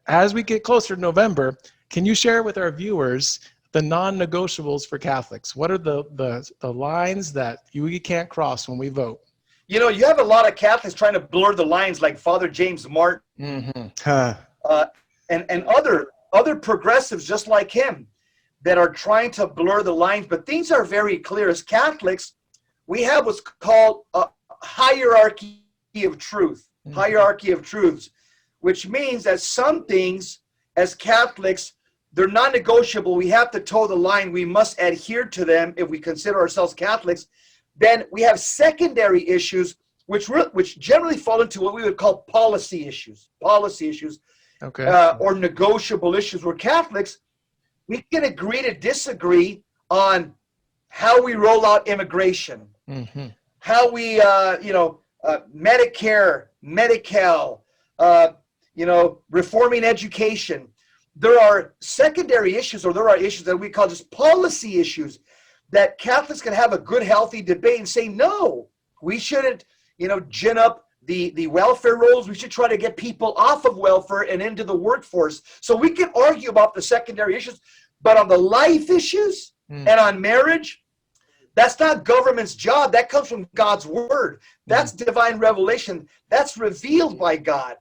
as we get closer to November, can you share with our viewers the non-negotiables for Catholics? What are the lines that we can't cross when we vote? You know, you have a lot of Catholics trying to blur the lines, like Father James Martin, and other progressives just like him that are trying to blur the lines. But things are very clear. As Catholics, we have what's called a hierarchy of truth, hierarchy of truths, which means that some things as Catholics, they're non-negotiable. We have to toe the line. We must adhere to them if we consider ourselves Catholics. Then we have secondary issues, which generally fall into what we would call policy issues, or negotiable issues. Where Catholics, we can agree to disagree on how we roll out immigration, how we, Medicare, Medi-Cal, reforming education. There are secondary issues, or there are issues that we call just policy issues, that Catholics can have a good, healthy debate and say, no, we shouldn't, gin up the welfare rolls. We should try to get people off of welfare and into the workforce. So we can argue about the secondary issues, but on the life issues and on marriage, that's not government's job. That comes from God's word. That's divine revelation. That's revealed by God.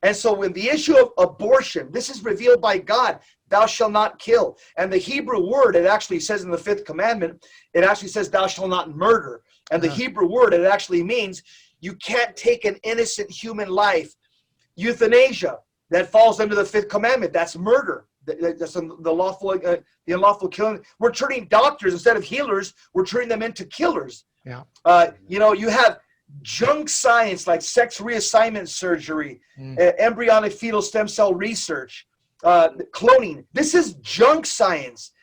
And so when the issue of abortion, this is revealed by God, thou shalt not kill. And the Hebrew word, it actually says in the 5th commandment, it actually says thou shalt not murder. And the Hebrew word, it actually means you can't take an innocent human life. Euthanasia, that falls under the 5th commandment. That's murder. That's the unlawful killing. We're turning doctors, instead of healers, we're turning them into killers. Yeah. You have junk science like sex reassignment surgery, embryonic fetal stem cell research, cloning. This is junk science.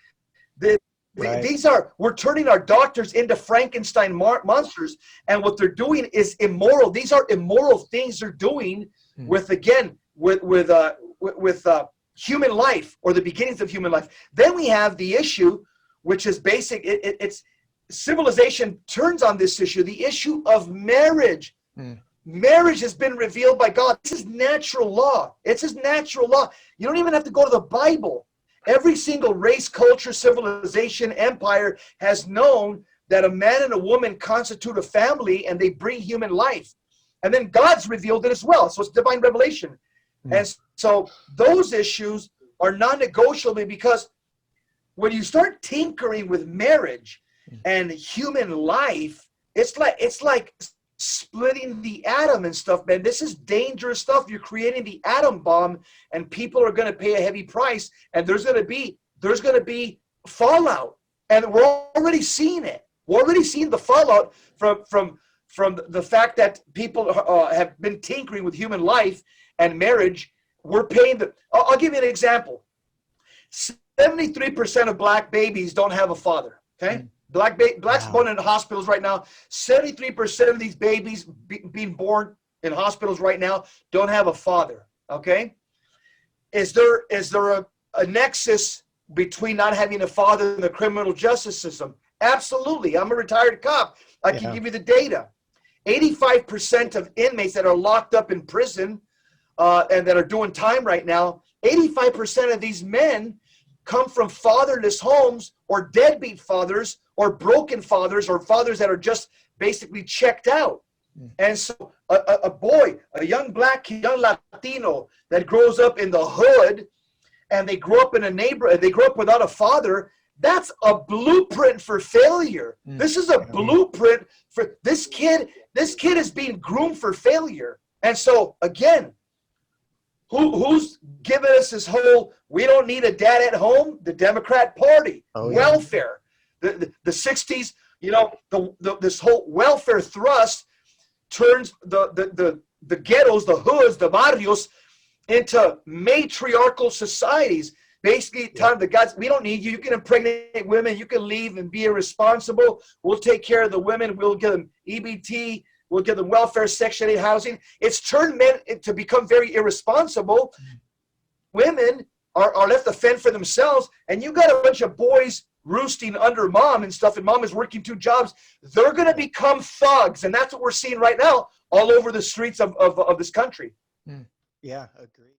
We're turning our doctors into Frankenstein monsters, and what they're doing is immoral. These are immoral things they're doing with human life, or the beginnings of human life. Then we have the issue, which is basic. It's civilization turns on this issue, the issue of marriage. Marriage has been revealed by God. This is natural law. It's His natural law. You don't even have to go to the Bible. Every single race, culture, civilization, empire has known that a man and a woman constitute a family and they bring human life. And then God's revealed it as well. So it's divine revelation. And so those issues are non-negotiable, because when you start tinkering with marriage and human life, it's like splitting the atom and stuff, man. This is dangerous stuff. You're creating the atom bomb, and people are going to pay a heavy price, and there's going to be fallout, and we're already seeing it. We're already seeing the fallout from the fact that people have been tinkering with human life and marriage. We're paying I'll give you an example. 73% of black babies don't have a father. Okay. Blacks born in hospitals right now. 73% of these babies being born in hospitals right now don't have a father. Okay. Is there a nexus between not having a father and the criminal justice system? Absolutely. I'm a retired cop. I can give you the data. 85% of inmates that are locked up in prison and that are doing time right now, 85% of these men come from fatherless homes, or deadbeat fathers, or broken fathers, or fathers that are just basically checked out. And so a boy, a young black, young Latino that grows up in the hood, and they grow up in a neighborhood, they grow up without a father, that's a blueprint for failure. This is a blueprint for this kid. This kid is being groomed for failure. And so again, who's giving us this whole, we don't need a dad at home? The Democrat Party. Welfare. The 60s, this whole welfare thrust turns the ghettos, the hoods, the barrios into matriarchal societies. Basically, telling the guys, we don't need you. You can impregnate women. You can leave and be irresponsible. We'll take care of the women. We'll give them EBT. We'll give them welfare, Section 8 housing. It's turned men to become very irresponsible. Women are left to fend for themselves. And you got a bunch of boys roosting under mom and stuff, and mom is working 2 jobs. They're going to become thugs. And that's what we're seeing right now all over the streets of this country. Yeah, agreed.